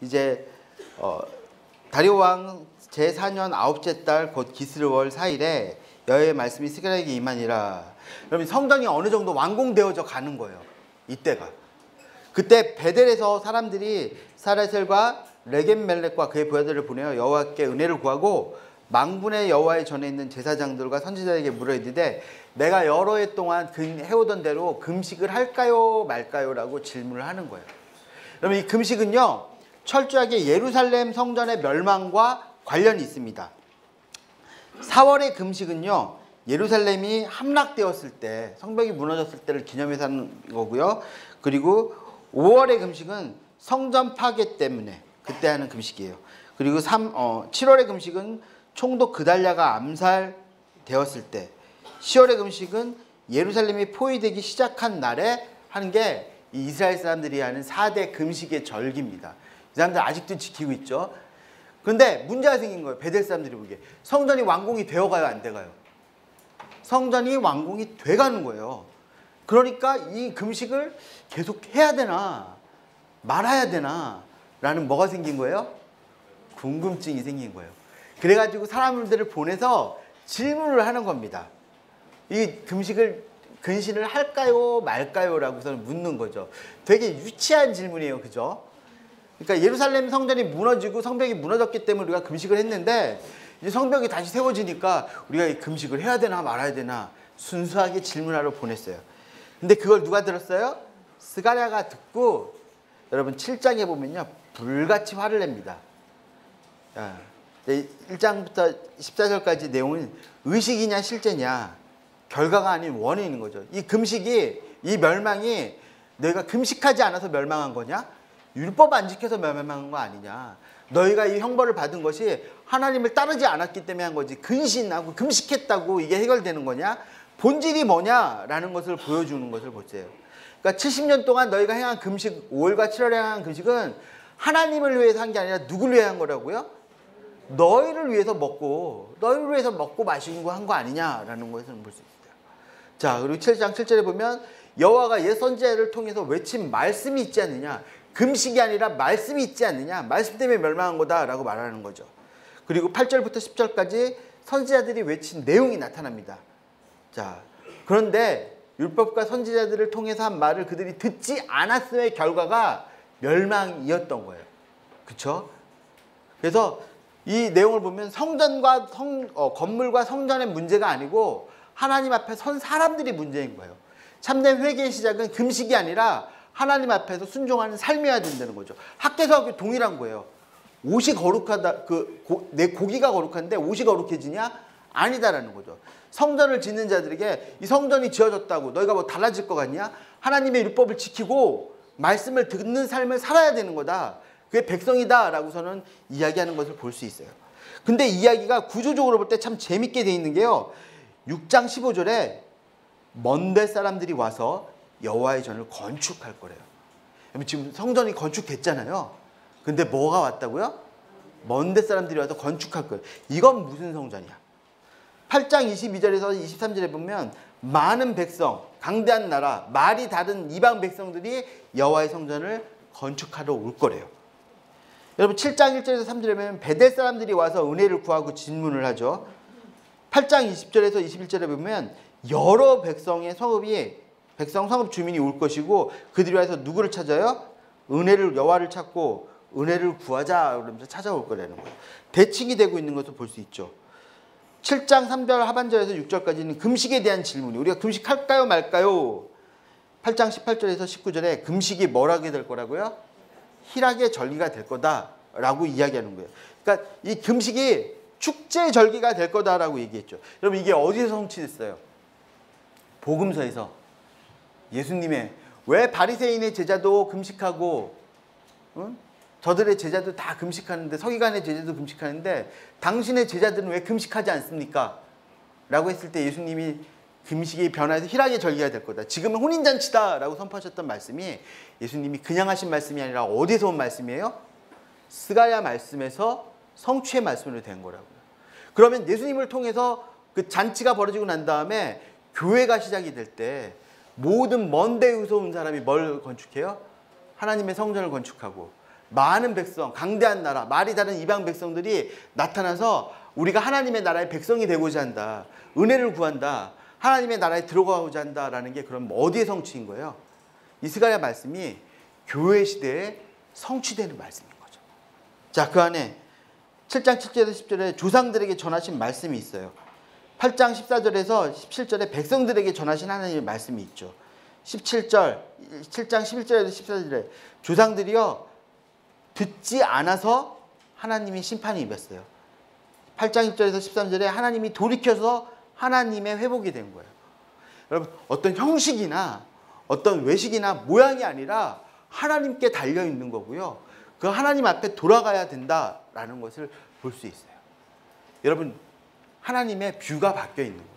이제 다리오 왕 제4년 9째 달 곧 기스르월 4일에 여호와의 말씀이 스가랴에게 임하니라. 그러면 성전이 어느 정도 완공되어져 가는 거예요. 이때가. 그때 베델에서 사람들이 사레셀과 레겜멜렉과 그의 부하들을 보내어 여호와께 은혜를 구하고 망군의 여호와의 전에 있는 제사장들과 선지자에게 물어 이르되 내가 여러 해 동안 해오던 대로 금식을 할까요 말까요? 라고 질문을 하는 거예요. 그러면 이 금식은요, 철저하게 예루살렘 성전의 멸망과 관련이 있습니다. 4월의 금식은요, 예루살렘이 함락되었을 때, 성벽이 무너졌을 때를 기념해서 하는 거고요. 그리고 5월의 금식은 성전 파괴 때문에 그때 하는 금식이에요. 그리고 7월의 금식은 총독 그달랴가 암살되었을 때, 10월의 금식은 예루살렘이 포위되기 시작한 날에 하는 게 이 이스라엘 사람들이 하는 4대 금식의 절기입니다. 이 사람들 아직도 지키고 있죠. 그런데 문제가 생긴 거예요. 베델 사람들이 보기에. 성전이 완공이 되어가요, 안 돼가요? 성전이 완공이 돼가는 거예요. 그러니까 이 금식을 계속 해야 되나 말아야 되나 라는 뭐가 생긴 거예요? 궁금증이 생긴 거예요. 그래가지고 사람들을 보내서 질문을 하는 겁니다. 이 근신을 할까요 말까요? 라고서는 묻는 거죠. 되게 유치한 질문이에요. 그죠? 그러니까 예루살렘 성전이 무너지고 성벽이 무너졌기 때문에 우리가 금식을 했는데 이제 성벽이 다시 세워지니까 우리가 이 금식을 해야 되나 말아야 되나 순수하게 질문하러 보냈어요. 근데 그걸 누가 들었어요? 스가랴가 듣고 여러분 7장에 보면요, 불같이 화를 냅니다. 1장부터 14절까지 내용은 의식이냐 실제냐, 결과가 아닌 원인인 거죠. 이 금식이, 이 멸망이 너희가 금식하지 않아서 멸망한 거냐? 율법 안 지켜서 멸망한 거 아니냐? 너희가 이 형벌을 받은 것이 하나님을 따르지 않았기 때문에 한 거지, 근신하고 금식했다고 이게 해결되는 거냐? 본질이 뭐냐라는 것을 보여주는 것을 보세요. 그러니까 70년 동안 너희가 행한 금식, 5월과 7월에 행한 금식은 하나님을 위해서 한 게 아니라 누구를 위해 한 거라고요? 너희를 위해서 먹고 마시고 한 거 아니냐라는 것을 볼 수 있어요. 자, 그리고 7장 7절에 보면 여호와가 옛 선지자를 통해서 외친 말씀이 있지 않느냐, 금식이 아니라 말씀이 있지 않느냐, 말씀 때문에 멸망한 거다라고 말하는 거죠. 그리고 8절부터 10절까지 선지자들이 외친 내용이 나타납니다. 자, 그런데 율법과 선지자들을 통해서 한 말을 그들이 듣지 않았음의 결과가 멸망이었던 거예요. 그렇죠? 그래서 이 내용을 보면 성전과 건물과 성전의 문제가 아니고 하나님 앞에 선 사람들이 문제인 거예요. 참된 회개의 시작은 금식이 아니라 하나님 앞에서 순종하는 삶이어야 된다는 거죠. 학개서하고 동일한 거예요. 옷이 거룩하다, 내 고기가 거룩한데 옷이 거룩해지냐? 아니다라는 거죠. 성전을 짓는 자들에게 이 성전이 지어졌다고 너희가 뭐 달라질 것 같냐? 하나님의 율법을 지키고 말씀을 듣는 삶을 살아야 되는 거다. 그게 백성이다 라고서는 이야기하는 것을 볼 수 있어요. 근데 이야기가 구조적으로 볼 때 참 재밌게 돼 있는 게요, 6장 15절에 먼데 사람들이 와서 여호와의 전을 건축할 거래요. 지금 성전이 건축됐잖아요. 근데 뭐가 왔다고요? 먼데 사람들이 와서 건축할 거예요. 이건 무슨 성전이야? 8장 22절에서 23절에 보면 많은 백성, 강대한 나라, 말이 다른 이방 백성들이 여호와의 성전을 건축하러 올 거래요. 여러분 7장 1절에서 3절에 보면 베델 사람들이 와서 은혜를 구하고 진문을 하죠. 8장 20절에서 21절에 보면 여러 백성의 성읍 주민이 올 것이고 그들이 와서 누구를 찾아요? 여호와를 찾고 은혜를 구하자 그러면서 찾아올 거라는 거예요. 대칭이 되고 있는 것을 볼 수 있죠. 7장 3절 하반절에서 6절까지는 금식에 대한 질문이, 우리가 금식할까요 말까요? 8장 18절에서 19절에 금식이 뭘 하게 될 거라고요? 희락의 절기가 될 거다라고 이야기하는 거예요. 그러니까 이 금식이 축제 절기가 될 거다라고 얘기했죠. 여러분 이게 어디서 성취됐어요? 복음서에서. 예수님의, 왜 바리새인의 제자도 금식하고 저들의 제자도 다 금식하는데, 서기관의 제자도 금식하는데 당신의 제자들은 왜 금식하지 않습니까? 라고 했을 때 예수님이 금식이 변화해서 희락의 절기가 될 거다, 지금은 혼인잔치다 라고 선포하셨던 말씀이 예수님이 그냥 하신 말씀이 아니라 어디서 온 말씀이에요? 스가랴 말씀에서 성취의 말씀으로 된 거라고요. 그러면 예수님을 통해서 그 잔치가 벌어지고 난 다음에 교회가 시작이 될 때 모든 먼 데에서 온 사람이 뭘 건축해요? 하나님의 성전을 건축하고 많은 백성, 강대한 나라, 말이 다른 이방 백성들이 나타나서 우리가 하나님의 나라의 백성이 되고자 한다. 은혜를 구한다. 하나님의 나라에 들어가고자 한다라는 게 그럼 어디에 성취인 거예요? 이 스가랴 말씀이 교회 시대에 성취되는 말씀인 거죠. 자, 그 안에 7장 7절에서 10절에 조상들에게 전하신 말씀이 있어요. 8장 14절에서 17절에 백성들에게 전하신 하나님의 말씀이 있죠. 7장 11절에서 14절에 조상들이요 듣지 않아서 하나님이 심판이 임했어요. 8장 1절에서 13절에 하나님이 돌이켜서 하나님의 회복이 된 거예요. 여러분, 어떤 형식이나 어떤 외식이나 모양이 아니라 하나님께 달려 있는 거고요. 그 하나님 앞에 돌아가야 된다라는 것을 볼 수 있어요. 여러분, 하나님의 뷰가 바뀌어 있는 거예요.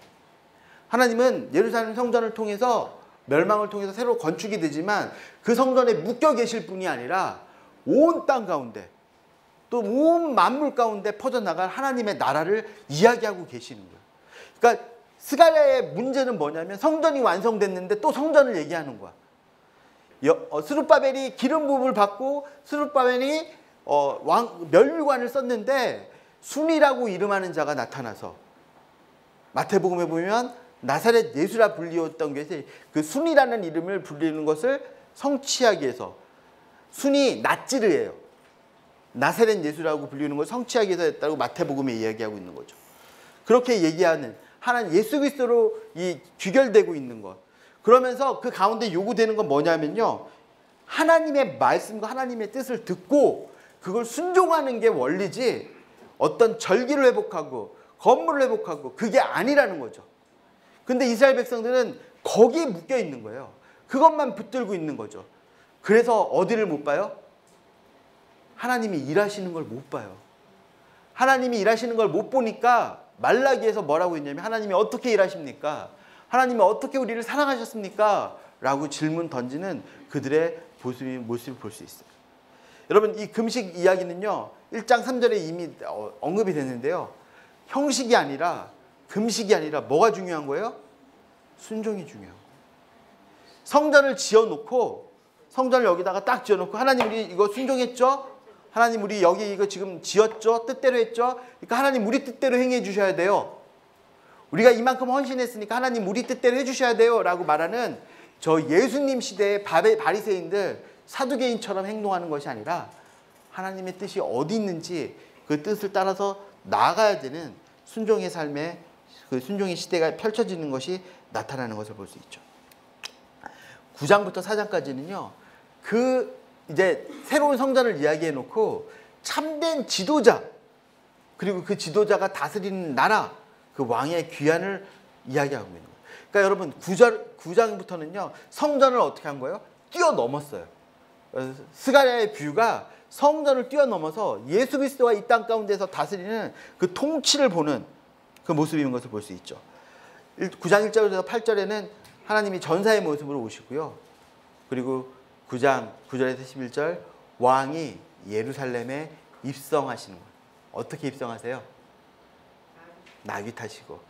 하나님은 예루살렘 성전을 통해서 멸망을 통해서 새로 건축이 되지만 그 성전에 묶여 계실 분이 아니라 온 땅 가운데 또 온 만물 가운데 퍼져나갈 하나님의 나라를 이야기하고 계시는 거예요. 그러니까 스가랴의 문제는 뭐냐면 성전이 완성됐는데 또 성전을 얘기하는 거야. 스룹바벨이 기름 부음을 받고 스룹바벨이 멸류관을 썼는데 순이라고 이름하는 자가 나타나서 마태복음에 보면 나사렛 예수라 불리웠던 것이 그 순이라는 이름을 불리는 것을 성취하기 위해서 순이 낫지르예요. 나사렛 예수라고 불리는 걸 성취하기 위해서 했다고 마태복음에 이야기하고 있는 거죠. 그렇게 얘기하는 하나님 예수 그리스도로 이 귀결되고 있는 것. 그러면서 그 가운데 요구되는 건 뭐냐면요. 하나님의 말씀과 하나님의 뜻을 듣고 그걸 순종하는 게 원리지 어떤 절기를 회복하고 건물을 회복하고 그게 아니라는 거죠. 근데 이스라엘 백성들은 거기에 묶여 있는 거예요. 그것만 붙들고 있는 거죠. 그래서 어디를 못 봐요? 하나님이 일하시는 걸 못 봐요. 하나님이 일하시는 걸 못 보니까 말라기에서 뭐라고 했냐면 하나님이 어떻게 일하십니까? 하나님이 어떻게 우리를 사랑하셨습니까? 라고 질문 던지는 그들의 모습을 볼 수 있어요. 여러분, 이 금식 이야기는요 1장 3절에 이미 언급이 됐는데요. 형식이 아니라 금식이 아니라 뭐가 중요한 거예요? 순종이 중요한 거예요. 성전을 지어놓고 성전을 여기다가 딱 지어놓고 하나님 우리 이거 순종했죠? 하나님 우리 여기 이거 지금 지었죠? 뜻대로 했죠? 그러니까 하나님 우리 뜻대로 행해 주셔야 돼요. 우리가 이만큼 헌신했으니까 하나님 우리 뜻대로 해주셔야 돼요 라고 말하는 저 예수님 시대의 바리새인들 사두개인처럼 행동하는 것이 아니라 하나님의 뜻이 어디 있는지 그 뜻을 따라서 나아가야 되는 순종의 삶에 그 순종의 시대가 펼쳐지는 것이 나타나는 것을 볼 수 있죠. 9장부터 4장까지는요 그 이제 새로운 성전을 이야기해 놓고 참된 지도자 그리고 그 지도자가 다스리는 나라 그 왕의 귀환을 이야기하고 있는 거예요. 그러니까 여러분 9장부터는요 성전을 어떻게 한 거예요? 뛰어넘었어요. 스가랴의 뷰가 성전을 뛰어넘어서 예수 그리스도가 이 땅 가운데서 다스리는 그 통치를 보는 그 모습인 것을 볼 수 있죠. 9장 1절에서 8절에는 하나님이 전사의 모습으로 오시고요. 그리고 9장 9절에서 11절 왕이 예루살렘에 입성하시는 거예요. 어떻게 입성하세요? 나귀 타시고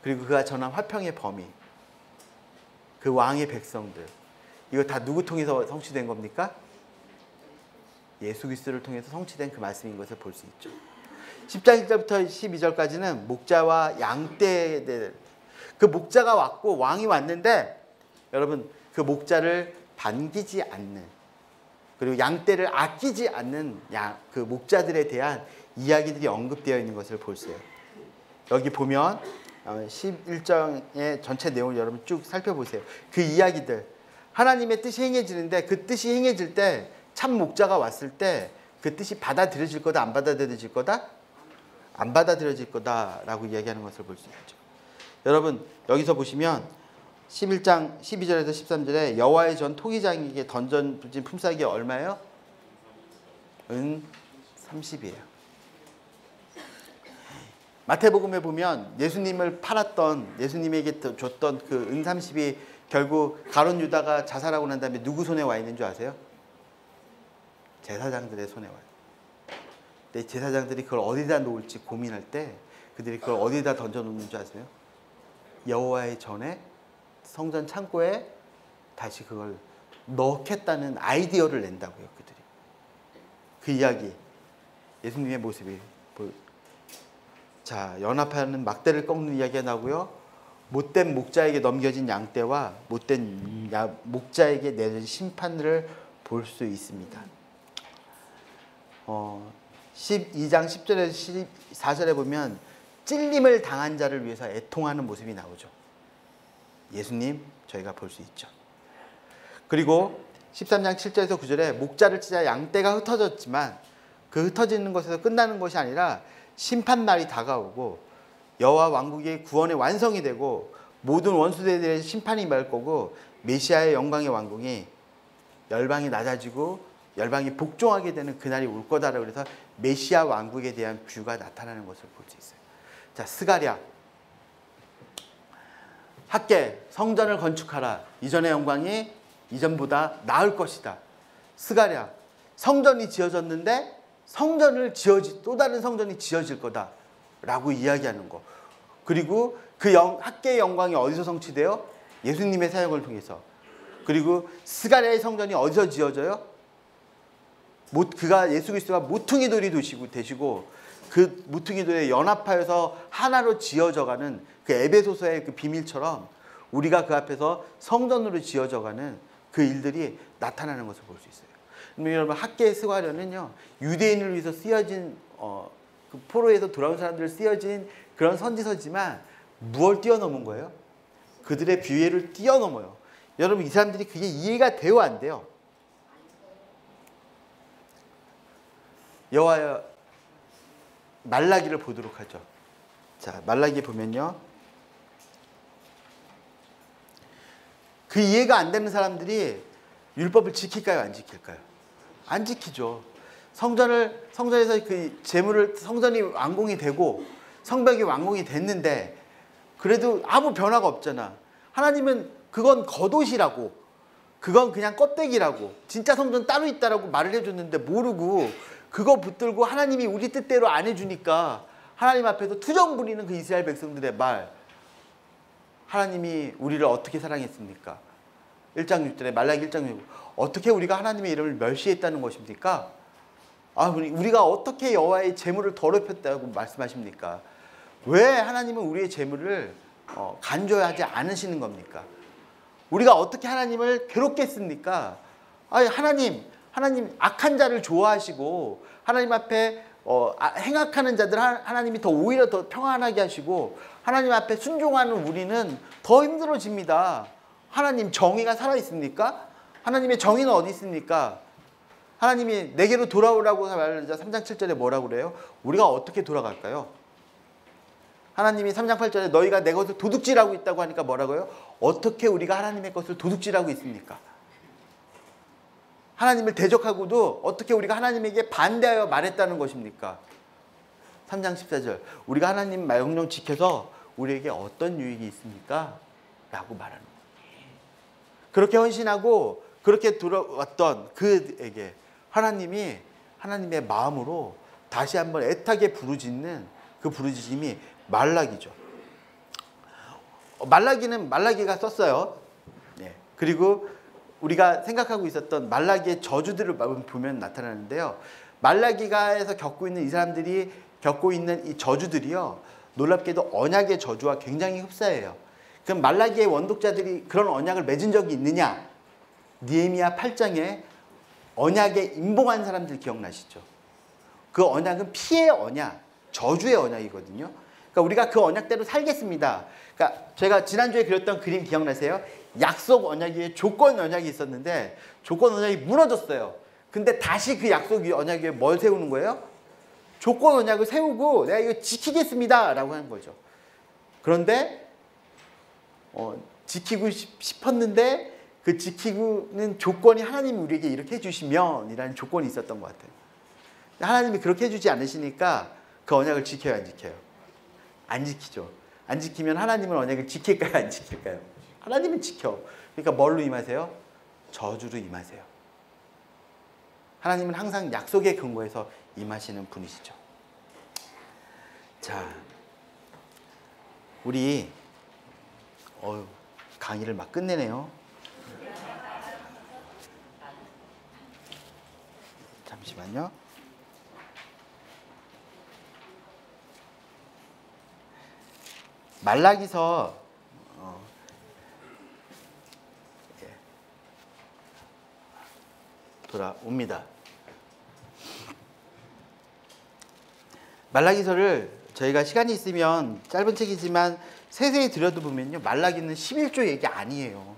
그리고 그가 전한 화평의 범위 그 왕의 백성들 이거 다 누구 통해서 성취된 겁니까? 예수 그리스도를 통해서 성취된 그 말씀인 것을 볼 수 있죠. 10장 1절부터 12절까지는 목자와 양떼들 그 목자가 왔고 왕이 왔는데 여러분 그 목자를 반기지 않는 그리고 양떼를 아끼지 않는 그 목자들에 대한 이야기들이 언급되어 있는 것을 볼 수 있어요. 여기 보면 11장의 전체 내용을 여러분 쭉 살펴보세요. 그 이야기들 하나님의 뜻이 행해지는데 그 뜻이 행해질 때 참 목자가 왔을 때 그 뜻이 받아들여질 거다 안 받아들여질 거다? 안 받아들여질 거다라고 이야기하는 것을 볼 수 있죠. 여러분 여기서 보시면 11장 12절에서 13절에 여호와의 전 토기장에게 던져진 품삯이 얼마예요? 은 30이에요. 마태복음에 보면 예수님을 팔았던 예수님에게 줬던 그 은 30이 결국 가룟 유다가 자살하고 난 다음에 누구 손에 와 있는 줄 아세요? 제사장들의 손에 와요. 근데 제사장들이 그걸 어디다 놓을지 고민할 때 그들이 그걸 어디다 던져놓는 줄 아세요? 여호와의 전에 성전 창고에 다시 그걸 넣겠다는 아이디어를 낸다고요. 그들이. 그 이야기, 예수님의 모습이 자, 연합하는 막대를 꺾는 이야기가 나오고요. 못된 목자에게 넘겨진 양떼와 못된 목자에게 내려진 심판을 볼 수 있습니다. 12장 10절에서 14절에 보면 찔림을 당한 자를 위해서 애통하는 모습이 나오죠. 예수님 저희가 볼 수 있죠. 그리고 13장 7절에서 9절에 목자를 찢어 양떼가 흩어졌지만 그 흩어지는 것에서 끝나는 것이 아니라 심판날이 다가오고 여호와 왕국의 구원의 완성이 되고 모든 원수들에 대해 심판이 임할 거고 메시아의 영광의 왕궁이 열방이 낮아지고 열방이 복종하게 되는 그날이 올 거다라고 그래서 메시아 왕국에 대한 뷰가 나타나는 것을 볼 수 있어요. 자, 스가랴. 학계 성전을 건축하라. 이전의 영광이 이전보다 나을 것이다. 스가랴. 성전이 지어졌는데 또 다른 성전이 지어질 거다라고 이야기하는 거. 그리고 그 학계의 영광이 어디서 성취돼요? 예수님의 사역을 통해서. 그리고 스가랴의 성전이 어디서 지어져요? 예수 그리스도가 모퉁이 돌이 되시고 그 모퉁이 돌에 연합하여서 하나로 지어져가는 그 에베소서의 그 비밀처럼 우리가 그 앞에서 성전으로 지어져가는 그 일들이 나타나는 것을 볼 수 있어요. 여러분, 학계의 스가랴는요, 유대인을 위해서 쓰여진 그 포로에서 돌아온 사람들을 쓰여진 그런 선지서지만 무엇을 뛰어넘은 거예요? 그들의 비애를 뛰어넘어요. 여러분, 이 사람들이 그게 이해가 돼요, 안 돼요? 여호와의 말라기를 보도록 하죠. 자, 말라기 보면요, 그 이해가 안 되는 사람들이 율법을 지킬까요, 안 지킬까요? 안 지키죠. 성전에서 그 성전이 완공이 되고 성벽이 완공이 됐는데 그래도 아무 변화가 없잖아. 하나님은 그건 겉옷이라고, 그건 그냥 껍데기라고, 진짜 성전 따로 있다라고 말을 해줬는데 모르고 그거 붙들고 하나님이 우리 뜻대로 안 해주니까 하나님 앞에서 투정 부리는 그 이스라엘 백성들의 말, 하나님이 우리를 어떻게 사랑했습니까? 1장 6절에 말라기 1장 6절, 어떻게 우리가 하나님의 이름을 멸시했다는 것입니까? 우리가 어떻게 여호와의 제물을 더럽혔다고 말씀하십니까? 왜 하나님은 우리의 제물을 간조하지 않으시는 겁니까? 우리가 어떻게 하나님을 괴롭겠습니까? 하나님 악한 자를 좋아하시고 하나님 앞에 행악하는 자들 하나님이 오히려 더 평안하게 하시고 하나님 앞에 순종하는 우리는 더 힘들어집니다. 하나님 정의가 살아있습니까? 하나님의 정의는 어디 있습니까? 하나님이 내게로 돌아오라고 말하자 3장 7절에 뭐라고 그래요? 우리가 어떻게 돌아갈까요? 하나님이 3장 8절에 너희가 내 것을 도둑질하고 있다고 하니까 뭐라고요? 어떻게 우리가 하나님의 것을 도둑질하고 있습니까? 하나님을 대적하고도 어떻게 우리가 하나님에게 반대하여 말했다는 것입니까? 3장 14절, 우리가 하나님 명령 지켜서 우리에게 어떤 유익이 있습니까? 라고 말하는 거예요. 그렇게 헌신하고 그렇게 돌아왔던 그에게 하나님이 하나님의 마음으로 다시 한번 애타게 부르짖는 그 부르짖음이 말라기죠. 말라기가 썼어요. 네. 그리고 우리가 생각하고 있었던 말라기의 저주들을 보면 나타나는데요. 말라기가에서 겪고 있는 이 사람들이 겪고 있는 이 저주들이요, 놀랍게도 언약의 저주와 굉장히 흡사해요. 그럼 말라기의 원독자들이 그런 언약을 맺은 적이 있느냐? 느헤미야 8장에 언약에 임봉한 사람들 기억나시죠? 그 언약은 피의 언약, 저주의 언약이거든요. 그러니까 우리가 그 언약대로 살겠습니다. 그러니까 제가 지난주에 그렸던 그림 기억나세요? 약속 언약 위에 조건 언약이 있었는데 조건 언약이 무너졌어요. 근데 다시 그 약속 언약 위에 뭘 세우는 거예요? 조건 언약을 세우고 내가 이거 지키겠습니다 라고 하는 거죠. 그런데 지키고 싶었는데 그 지키는 조건이 하나님이 우리에게 이렇게 해주시면 이라는 조건이 있었던 것 같아요. 하나님이 그렇게 해주지 않으시니까 그 언약을 지켜요, 안 지켜요? 안 지키죠. 안 지키면 하나님은 언약을 지킬까요, 안 지킬까요? 하나님은 지켜. 그러니까 뭘로 임하세요? 저주로 임하세요. 하나님은 항상 약속의 근거에서 임하시는 분이시죠. 자, 우리 강의를 막 끝내네요. 잠시만요. 말라기서 돌아옵니다. 말라기서를 저희가 시간이 있으면 짧은 책이지만 세세히 들여다보면요, 말라기는 11조 얘기 아니에요.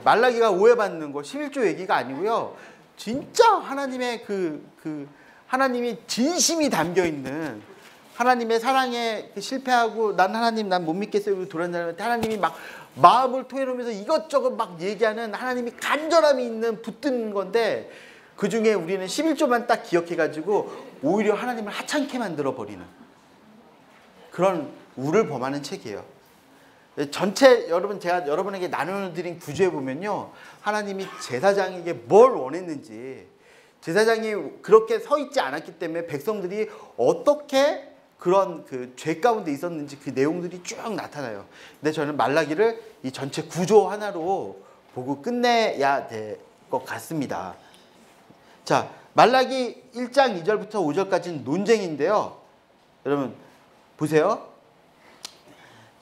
말라기가 오해받는 거 11조 얘기가 아니고요, 진짜 하나님의 하나님이 진심이 담겨 있는, 하나님의 사랑에 실패하고 난 하나님 난 못 믿겠어요 돌아다니는데 하나님이 막 마음을 토해놓으면서 이것저것 막 얘기하는 하나님이 간절함이 있는 붙드는 건데, 그 중에 우리는 11조만 딱 기억해가지고 오히려 하나님을 하찮게 만들어버리는 그런 우를 범하는 책이에요. 전체 여러분, 제가 여러분에게 나눠드린 구조에 보면요, 하나님이 제사장에게 뭘 원했는지, 제사장이 그렇게 서 있지 않았기 때문에 백성들이 어떻게 그런 죄 가운데 있었는지 그 내용들이 쭉 나타나요. 근데 저는 말라기를 이 전체 구조 하나로 보고 끝내야 될 것 같습니다. 자, 말라기 1장 2절부터 5절까지는 논쟁인데요. 여러분 보세요.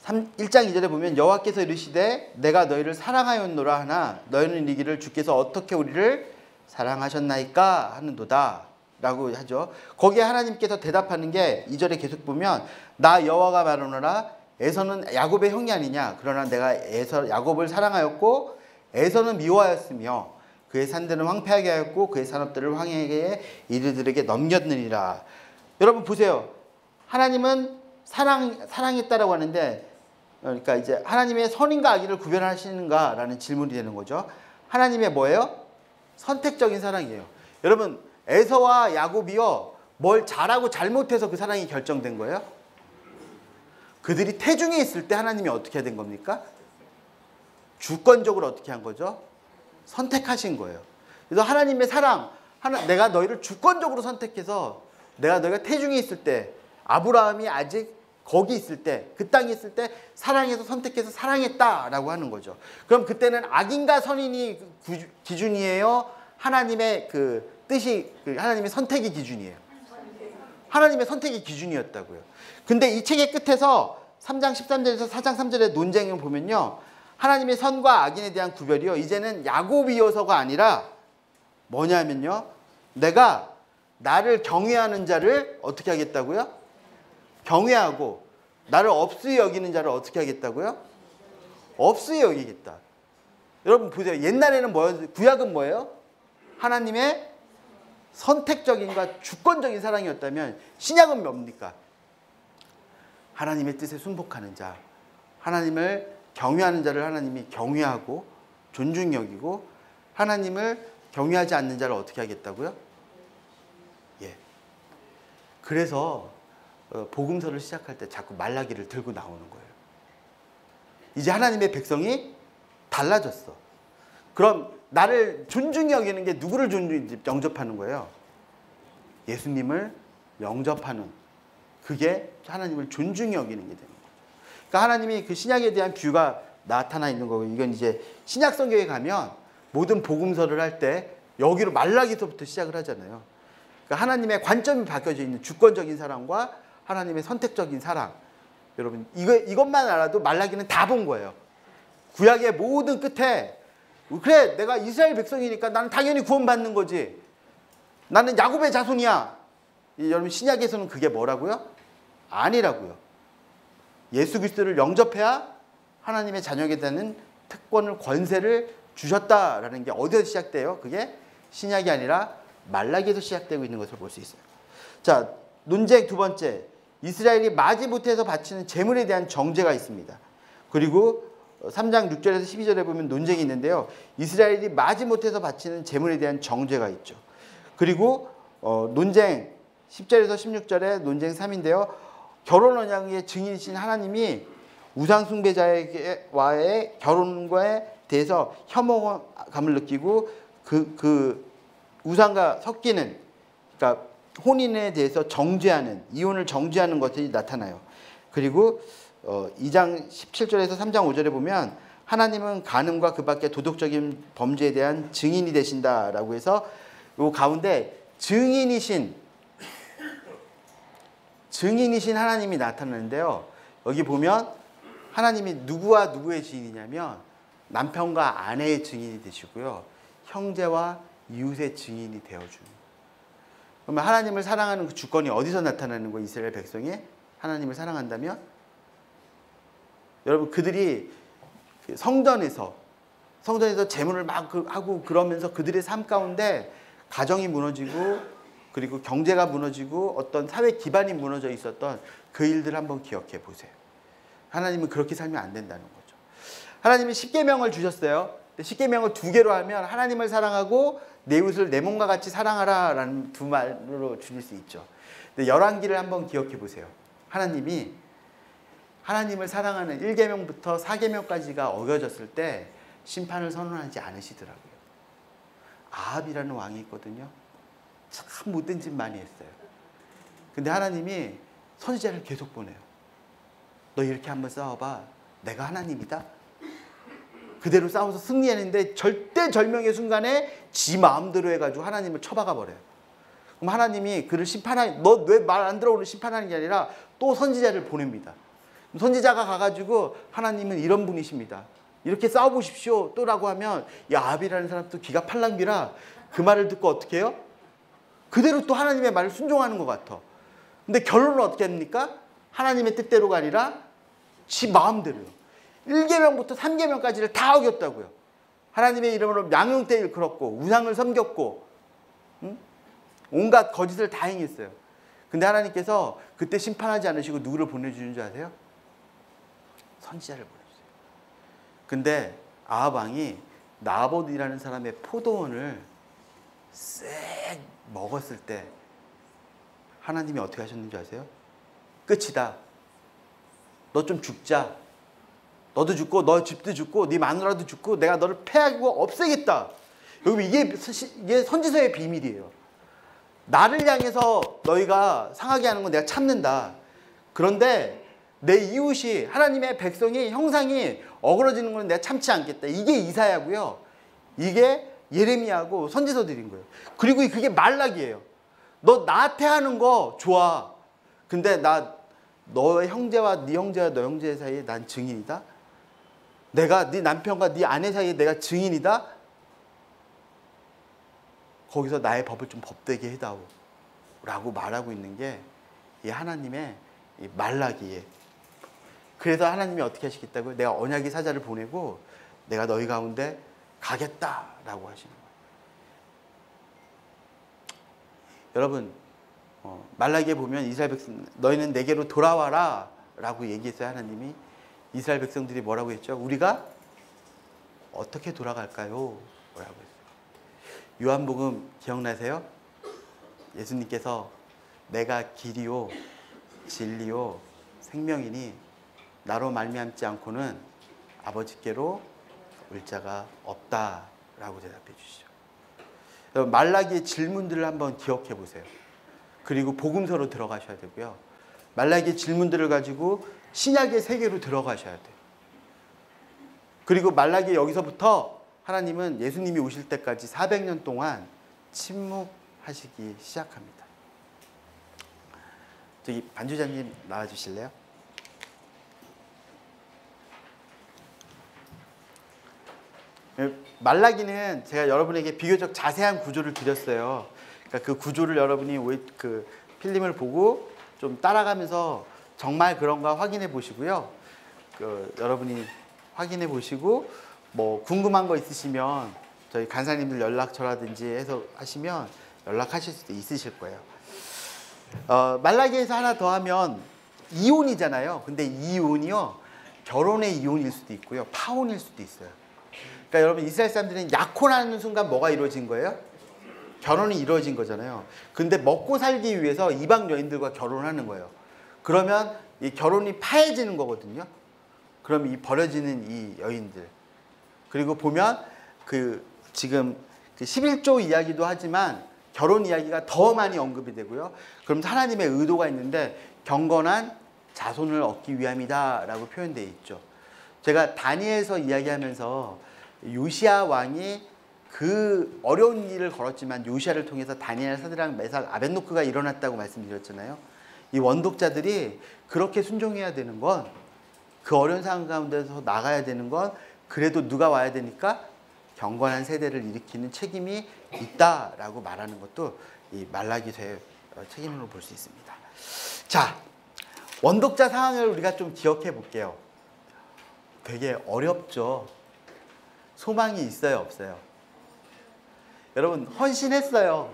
1장 2절에 보면 여호와께서 이르시되 내가 너희를 사랑하였노라 하나 너희는 이르기를 주께서 어떻게 우리를 사랑하셨나이까 하는도다 라고 하죠. 거기에 하나님께서 대답하는 게 2절에 계속 보면 나 여호와가 말하노라 에서는 야곱의 형이 아니냐, 그러나 내가 야곱을 사랑하였고 에서는 미워하였으며 그의 산들은 황폐하게 하였고 그의 산업들을 황해에 이르들에게 넘겼느니라. 여러분 보세요. 하나님은 사랑했다라고 하는데, 그러니까 이제 하나님의 선인과 악인을 구별하시는가라는 질문이 되는 거죠. 하나님의 뭐예요? 선택적인 사랑이에요. 여러분 에서와 야곱이요, 뭘 잘하고 잘못해서 그 사랑이 결정된 거예요? 그들이 태중에 있을 때 하나님이 어떻게 된 겁니까? 주권적으로 어떻게 한 거죠? 선택하신 거예요. 그래서 하나님의 사랑, 내가 너희를 주권적으로 선택해서 내가 너희가 태중에 있을 때, 아브라함이 아직 거기 있을 때, 그 땅에 있을 때 사랑해서 선택해서 사랑했다라고 하는 거죠. 그럼 그때는 악인과 선인이 기준이에요? 하나님의 뜻이, 하나님의 선택이 기준이에요? 하나님의 선택이 기준이었다고요. 근데 이 책의 끝에서 3장 13절에서 4장 3절의 논쟁을 보면요, 하나님의 선과 악인에 대한 구별이요, 이제는 야곱이어서가 아니라 뭐냐면요, 내가 나를 경외하는 자를 어떻게 하겠다고요? 경외하고 나를 업수히 여기는 자를 어떻게 하겠다고요? 업수히 여기겠다. 여러분 보세요. 옛날에는 뭐였어요? 구약은 뭐예요? 하나님의 선택적인과 주권적인 사랑이었다면, 신약은 뭡니까? 하나님의 뜻에 순복하는 자, 하나님을 경외하는 자를 하나님이 경외하고 존중 여기고, 하나님을 경외하지 않는 자를 어떻게 하겠다고요? 예. 그래서 복음서를 시작할 때 자꾸 말라기를 들고 나오는 거예요. 이제 하나님의 백성이 달라졌어. 그럼 나를 존중히 여기는 게 누구를 영접하는 거예요? 예수님을 영접하는, 그게 하나님을 존중히 여기는 게 되는 거죠. 그러니까 하나님이 그 신약에 대한 뷰가 나타나 있는 거고, 이건 이제 신약 성경에 가면 모든 복음서를 할 때 여기로 말라기서부터 시작을 하잖아요. 그러니까 하나님의 관점이 바뀌어져 있는 주권적인 사랑과 하나님의 선택적인 사랑. 여러분 이것만 알아도 말라기는 다 본 거예요. 구약의 모든 끝에 그래, 내가 이스라엘 백성이니까 나는 당연히 구원받는 거지, 나는 야곱의 자손이야. 여러분 신약에서는 그게 뭐라고요? 아니라고요. 예수 그리스도를 영접해야 하나님의 자녀게 되는 특권을, 권세를 주셨다라는 게 어디서 시작돼요? 그게 신약이 아니라 말라기에서 시작되고 있는 것을 볼 수 있어요. 자, 논쟁 두 번째, 이스라엘이 마지못해서 바치는 제물에 대한 정죄가 있습니다. 그리고 3장 6절에서 12절에 보면 논쟁이 있는데요, 이스라엘이 마지못해서 바치는 제물에 대한 정죄가 있죠. 그리고 논쟁 10절에서 16절에 논쟁 3인데요, 결혼 언약의 증인이신 하나님이 우상 숭배자와의 결혼과에 대해서 혐오감을 느끼고 그 우상과 섞이는, 그러니까 혼인에 대해서 정죄하는, 이혼을 정죄하는 것들이 나타나요. 그리고 2장 17절에서 3장 5절에 보면 하나님은 간음과 그 밖에 도덕적인 범죄에 대한 증인이 되신다라고 해서 이 가운데 증인이신 증인이신 하나님이 나타나는데요. 여기 보면 하나님이 누구와 누구의 증인이냐면 남편과 아내의 증인이 되시고요. 형제와 이웃의 증인이 되어줍니다. 그러면 하나님을 사랑하는 그 주권이 어디서 나타나는 거예요? 이스라엘 백성이 하나님을 사랑한다면? 여러분 그들이 성전에서 제물을 막 하고 그러면서 그들의 삶 가운데 가정이 무너지고 그리고 경제가 무너지고 어떤 사회 기반이 무너져 있었던 그 일들을 한번 기억해 보세요. 하나님은 그렇게 살면 안 된다는 거죠. 하나님이 십계명을 주셨어요. 십계명을 2개로 하면 하나님을 사랑하고 내 이웃을 내 몸과 같이 사랑하라 라는 2말로 줄일 수 있죠. 근데 열왕기를 한번 기억해 보세요. 하나님이 하나님을 사랑하는 1계명부터 4계명까지가 어겨졌을 때 심판을 선언하지 않으시더라고요. 아합이라는 왕이 있거든요. 참 못된 짓 많이 했어요. 근데 하나님이 선지자를 계속 보내요. 너 이렇게 한번 싸워봐. 내가 하나님이다. 그대로 싸워서 승리했는데 절대절명의 순간에 지 마음대로 해가지고 하나님을 쳐박아 버려요. 그럼 하나님이 그를 심판하는, 너 왜 말 안 들어 오는 심판하는 게 아니라 또 선지자를 보냅니다. 선지자가 가가지고 하나님은 이런 분이십니다. 이렇게 싸워보십시오. 또라고 하면 이 아합이라는 사람도 기가 팔랑귀라 그 말을 듣고 어떻게 해요? 그대로 또 하나님의 말을 순종하는 것 같아. 근데 결론은 어떻게 합니까? 하나님의 뜻대로가 아니라 지 마음대로요. 1계명부터 3계명까지를 다 어겼다고요. 하나님의 이름으로 양용때 일컬었고 우상을 섬겼고 온갖 거짓을 다 행했어요. 근데 하나님께서 그때 심판하지 않으시고 누구를 보내주는 줄 아세요? 선지자를 보내주세요. 근데 아합 왕이 나봇이라는 사람의 포도원을 쎄 먹었을 때 하나님이 어떻게 하셨는지 아세요? 끝이다. 너 좀 죽자. 너도 죽고 너 집도 죽고 네 마누라도 죽고 내가 너를 패하고 없애겠다. 여러분 이게 선지서의 비밀이에요. 나를 향해서 너희가 상하게 하는 건 내가 참는다. 그런데 내 이웃이 하나님의 백성이 형상이 어그러지는 건 내가 참지 않겠다. 이게 이사야고요. 이게 예레미야고 선지서들인 거예요. 그리고 그게 말락이에요. 너 나한테 하는 거 좋아. 근데 나 너의 형제와 네 형제와 너 형제 사이에 난 증인이다. 내가 네 남편과 네 아내 사이에 내가 증인이다. 거기서 나의 법을 좀 법되게 해다오 라고 말하고 있는 게 이 하나님의 이 말라기에. 그래서 하나님이 어떻게 하시겠다고요? 내가 언약의 사자를 보내고 내가 너희 가운데 가겠다라고 하시는 거예요. 여러분 말라기에 보면 이스라엘 백성 너희는 내게로 돌아와라 라고 얘기했어요. 하나님이. 이스라엘 백성들이 뭐라고 했죠? 우리가 어떻게 돌아갈까요? 라고 했어요. 요한복음 기억나세요? 예수님께서 내가 길이요 진리요 생명이니 나로 말미암지 않고는 아버지께로 올 자가 없다라고 대답해 주시죠. 여러분 말라기의 질문들을 한번 기억해 보세요. 그리고 복음서로 들어가셔야 되고요. 말라기의 질문들을 가지고 신약의 세계로 들어가셔야 돼요. 그리고 말라기 여기서부터 하나님은 예수님이 오실 때까지 400년 동안 침묵하시기 시작합니다. 저기 반주자님 나와주실래요? 말라기는 제가 여러분에게 비교적 자세한 구조를 드렸어요. 그러니까 그 구조를 여러분이 그 필름을 보고 좀 따라가면서 정말 그런가 확인해 보시고요. 여러분이 확인해 보시고 뭐 궁금한 거 있으시면 저희 간사님들 연락처라든지 해서 하시면 연락하실 수도 있으실 거예요. 말라기에서 하나 더 하면 이혼이잖아요. 근데 이혼이요 결혼의 이혼일 수도 있고요 파혼일 수도 있어요. 그러니까 여러분 이스라엘 사람들은 약혼하는 순간 뭐가 이루어진 거예요? 결혼이 이루어진 거잖아요. 근데 먹고 살기 위해서 이방 여인들과 결혼하는 거예요. 그러면 이 결혼이 파해지는 거거든요. 그럼 이 버려지는 이 여인들. 그리고 보면 지금 11조 이야기도 하지만 결혼 이야기가 더 많이 언급이 되고요. 그럼 하나님의 의도가 있는데 경건한 자손을 얻기 위함이다 라고 표현되어 있죠. 제가 다니엘서 이야기하면서 요시야 왕이 그 어려운 일을 걸었지만 요시야를 통해서 다니엘, 사드락, 메삭, 아벳노고가 일어났다고 말씀드렸잖아요. 이 원독자들이 그렇게 순종해야 되는 건, 그 어려운 상황 가운데서 나가야 되는 건, 그래도 누가 와야 되니까 경건한 세대를 일으키는 책임이 있다라고 말하는 것도 이 말라기서의 책임으로 볼 수 있습니다. 자, 원독자 상황을 우리가 좀 기억해 볼게요. 되게 어렵죠. 소망이 있어요, 없어요? 여러분, 헌신했어요.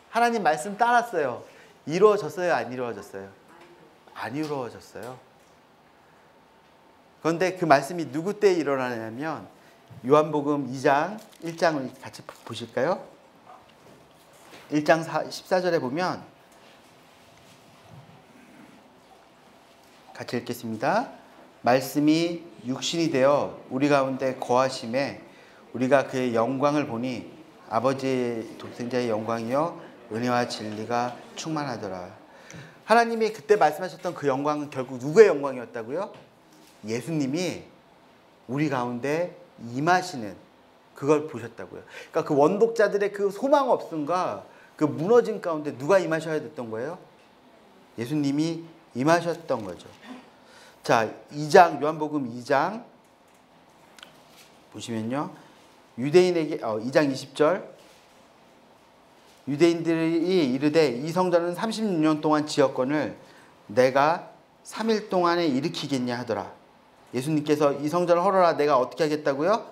하나님 말씀 따랐어요. 이루어졌어요, 안 이루어졌어요? 안 이루어졌어요. 그런데 그 말씀이 누구 때에 일어나냐면 요한복음 2장 1장을 같이 보실까요? 1장 14절에 보면 같이 읽겠습니다. 말씀이 육신이 되어 우리 가운데 거하심에 우리가 그의 영광을 보니 아버지의 독생자의 영광이요 은혜와 진리가 충만하더라. 하나님이 그때 말씀하셨던 그 영광은 결국 누구의 영광이었다고요? 예수님이 우리 가운데 임하시는 그걸 보셨다고요. 그러니까 그 원독자들의 그 소망 없음과 그 무너진 가운데 누가 임하셔야 됐던 거예요? 예수님이 임하셨던 거죠. 자, 2장 요한복음 2장 보시면요. 유대인에게 2장 20절 유대인들이 이르되 이 성전은 36년 동안 지었거늘 내가 3일 동안에 일으키겠냐 하더라. 예수님께서 이 성전을 헐어라 내가 어떻게 하겠다고요?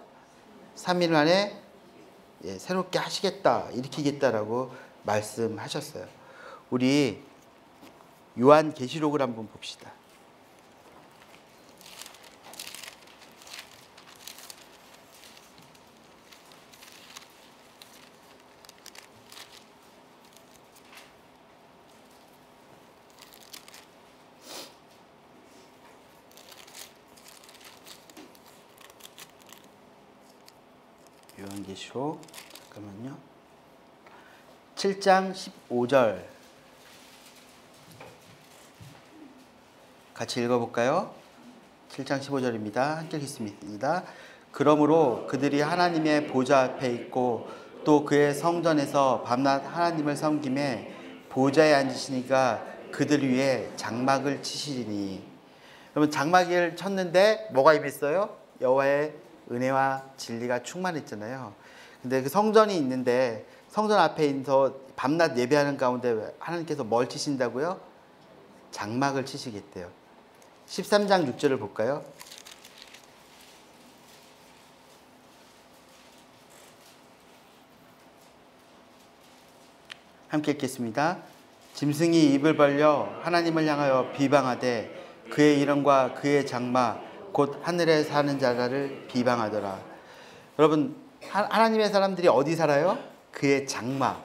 3일 안에 새롭게 하시겠다, 일으키겠다라고 말씀하셨어요. 우리 요한계시록을 한번 봅시다. 요한계시록 잠깐만요. 7장 15절 같이 읽어볼까요? 7장 15절입니다. 함께 읽겠습니다. 그러므로 그들이 하나님의 보좌 앞에 있고 또 그의 성전에서 밤낮 하나님을 섬김에 보좌에 앉으시니까 그들 위에 장막을 치시리니. 여러분, 장막을 쳤는데 뭐가 임했어요? 여호와의 은혜와 진리가 충만했잖아요. 근데 그 성전이 있는데 성전 앞에 있어서 밤낮 예배하는 가운데 하나님께서 뭘 치신다고요? 장막을 치시겠대요. 13장 6절을 볼까요? 함께 읽겠습니다. 짐승이 입을 벌려 하나님을 향하여 비방하되 그의 이름과 그의 장막 곧 하늘에 사는 자를 비방하더라. 여러분, 하나님의 사람들이 어디 살아요? 그의 장막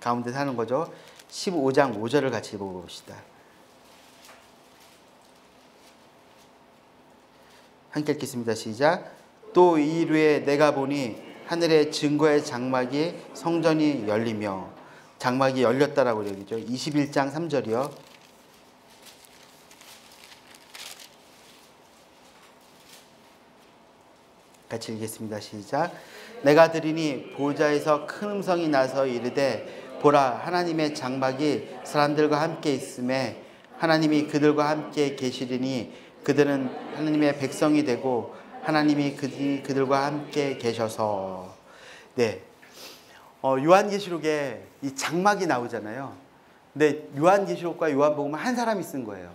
가운데 사는 거죠. 15장 5절을 같이 읽어봅시다. 함께 읽겠습니다. 시작. 또 이르에 내가 보니 하늘의 증거의 장막이 성전이 열리며, 장막이 열렸다라고 얘기죠. 21장 3절이요. 같이 읽겠습니다. 시작. 내가 들으니 보좌에서 큰 음성이 나서 이르되 보라 하나님의 장막이 사람들과 함께 있음에 하나님이 그들과 함께 계시리니 그들은 하나님의 백성이 되고 하나님이 그들과 함께 계셔서. 네, 요한계시록에 이 장막이 나오잖아요. 근데 요한계시록과 요한복음은 한 사람이 쓴 거예요.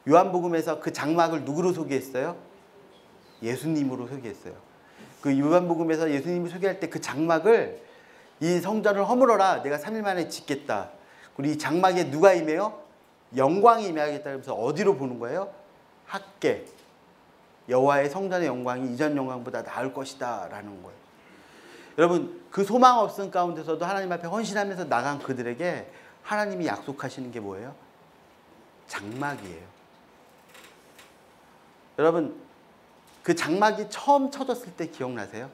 요한복음에서 그 장막을 누구로 소개했어요? 예수님으로 소개했어요. 그 요한복음에서 예수님을 소개할 때 그 장막을 이 성전을 허물어라 내가 3일 만에 짓겠다. 그리고 이 장막에 누가 임해요? 영광이 임하겠다. 그래서 어디로 보는 거예요? 학계. 여호와의 성전의 영광이 이전 영광보다 나을 것이다 라는 거예요. 여러분, 그 소망 없음 가운데서도 하나님 앞에 헌신하면서 나간 그들에게 하나님이 약속하시는 게 뭐예요? 장막이에요. 여러분, 그 장막이 처음 쳐졌을 때 기억나세요?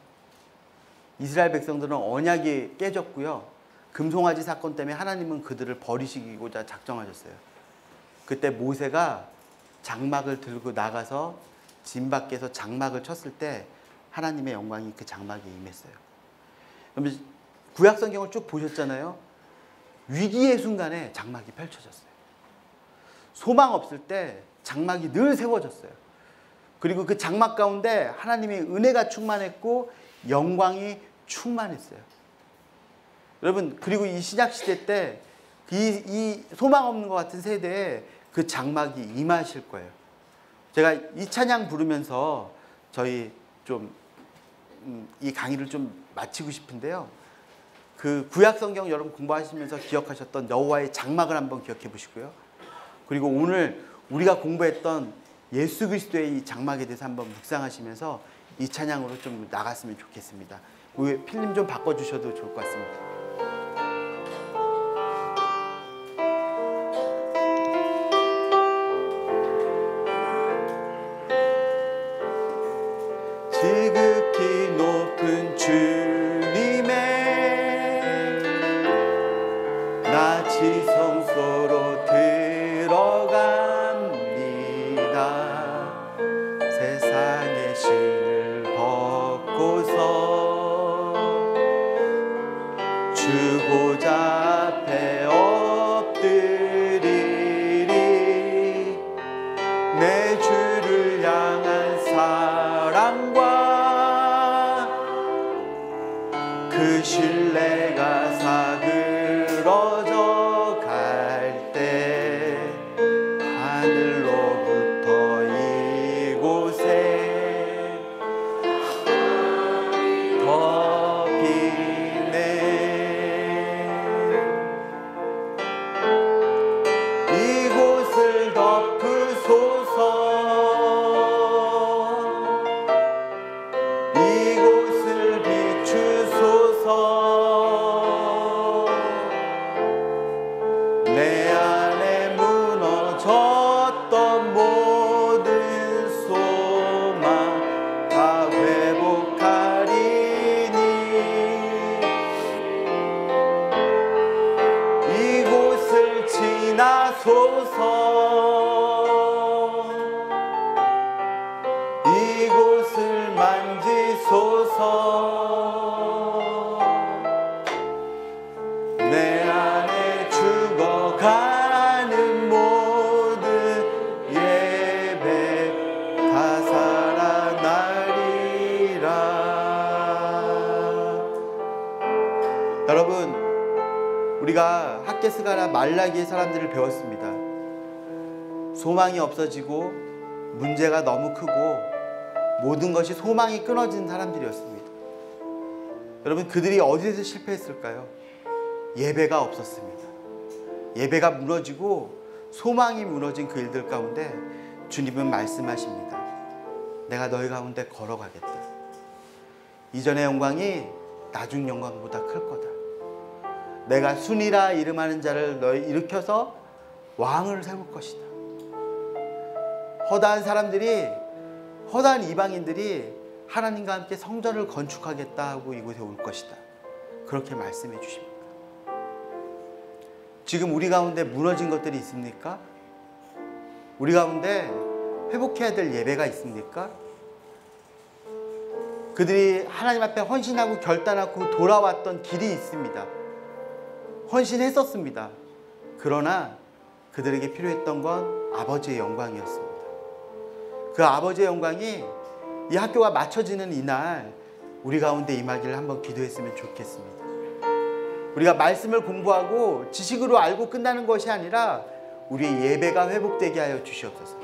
이스라엘 백성들은 언약이 깨졌고요. 금송아지 사건 때문에 하나님은 그들을 버리시고자 작정하셨어요. 그때 모세가 장막을 들고 나가서 진 밖에서 장막을 쳤을 때 하나님의 영광이 그 장막에 임했어요. 그러면 구약 성경을 쭉 보셨잖아요. 위기의 순간에 장막이 펼쳐졌어요. 소망 없을 때 장막이 늘 세워졌어요. 그리고 그 장막 가운데 하나님의 은혜가 충만했고 영광이 충만했어요. 여러분, 그리고 이 신약시대 때 이 소망 없는 것 같은 세대에 그 장막이 임하실 거예요. 제가 이 찬양 부르면서 저희 좀 이 강의를 좀 마치고 싶은데요. 그 구약 성경 여러분 공부하시면서 기억하셨던 여호와의 장막을 한번 기억해 보시고요. 그리고 오늘 우리가 공부했던 예수 그리스도의 이 장막에 대해서 한번 묵상하시면서 이 찬양으로 좀 나갔으면 좋겠습니다. 필름 좀 바꿔주셔도 좋을 것 같습니다. 지극히 높은 주님의 나 지성소로 들어갑니다. 세상의 신을 벗고서 주 보좌 앞에 엎드리리. 내 주를 향한 사랑과 그 신뢰가 사그러져 갈 때 하늘로부터 이곳에 더 비네. 이곳을 덮으소서. 이곳을 비추소서. 내 안에 무너졌던 모든 소망 다 회복하리니. 이곳을 지나소서. 이곳을 만지소서. 내 안에 죽어가는 모든 예배 다 살아나리라. 여러분, 우리가 학개스가나 말라기의 사람들을 배웠습니다. 소망이 없어지고 문제가 너무 크고 모든 것이 소망이 끊어진 사람들이었습니다. 여러분, 그들이 어디에서 실패했을까요? 예배가 없었습니다. 예배가 무너지고 소망이 무너진 그 일들 가운데 주님은 말씀하십니다. 내가 너희 가운데 걸어가겠다. 이전의 영광이 나중 영광보다 클 거다. 내가 순이라 이름하는 자를 너희 일으켜서 왕을 세울 것이다. 허다한 사람들이, 허다한 이방인들이 하나님과 함께 성전을 건축하겠다 하고 이곳에 올 것이다. 그렇게 말씀해 주십니다. 지금 우리 가운데 무너진 것들이 있습니까? 우리 가운데 회복해야 될 예배가 있습니까? 그들이 하나님 앞에 헌신하고 결단하고 돌아왔던 길이 있습니다. 헌신했었습니다. 그러나 그들에게 필요했던 건 아버지의 영광이었습니다. 그 아버지의 영광이 이 학교가 맞춰지는 이날 우리 가운데 임하기를 한번 기도했으면 좋겠습니다. 우리가 말씀을 공부하고 지식으로 알고 끝나는 것이 아니라 우리의 예배가 회복되게 하여 주시옵소서.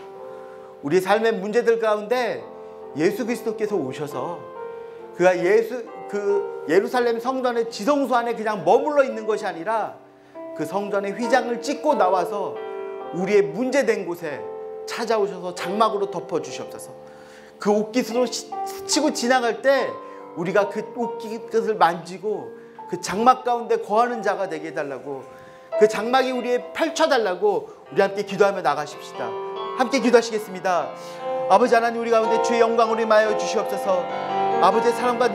우리 삶의 문제들 가운데 예수 그리스도께서 오셔서 그가 그 예루살렘 성전의 지성소 안에 그냥 머물러 있는 것이 아니라 그 성전의 휘장을 찢고 나와서 우리의 문제된 곳에 찾아오셔서 장막으로 덮어주시옵소서. 그 옷깃으로 스치고 지나갈 때 우리가 그 옷깃을 만지고 그 장막 가운데 거하는 자가 되게 해달라고, 그 장막이 우리에 펼쳐달라고 우리 함께 기도하며 나가십시다. 함께 기도하시겠습니다. 아버지 하나님, 우리 가운데 주의 영광을 임하여 주시옵소서. 아버지의 사랑과